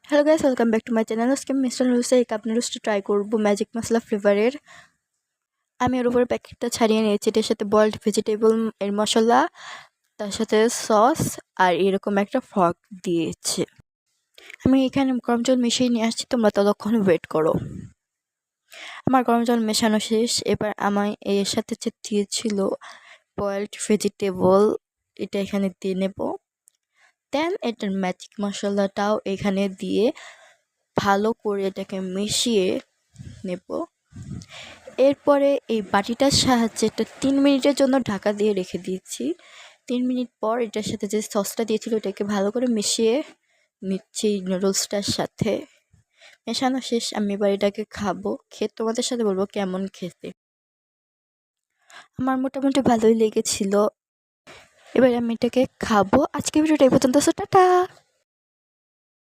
Hello guys, welcome back to my channel. আজকে mister নুডলসে এই cup নুডলসটা ট্রাই করবো ম্যাজিক মশলা ফ্লেভারের। আমি ওর উপরে প্যাকেটটা ছাড়িয়ে নিয়েছি। এটার সাথে বয়েলড ভেজিটেবল এর মশলা, তার সাথে সস আর এরকম একটা ফর্ক দিয়েছে। আমি এখানে গরম জল মিশিয়ে নিয়ে আসছি, তোমরা ততক্ষণ ওয়েট করো। আমার গরম জল মেশানো শেষ। এবার আমি এর সাথে যে দিয়েছিল বয়েলড ভেজিটেবল, এটা এখানে দিয়ে নেব। দেন এটার ম্যাজিক মশলাটাও এখানে দিয়ে ভালো করে এটাকে মিশিয়ে নেব। এরপরে এই বাটিটার সাহায্যে এটা 3 মিনিটের জন্য ঢাকা দিয়ে রেখে দিয়েছি। 3 মিনিট পর এটার সাথে যে সসটা দিয়েছিল এটাকে ভালো করে মিশিয়ে নিচ্ছি নুডলসটার সাথে। মেশানো শেষ। আমি এবার এটাকে খাবো, খেয়ে তোমাদের সাথে বলবো কেমন খেতে। আমার মোটামুটি ভালোই লেগেছিল। এবার আমি এটাকে খাবো। আজকে ভিডিওটা এই পর্যন্ত। টাটা।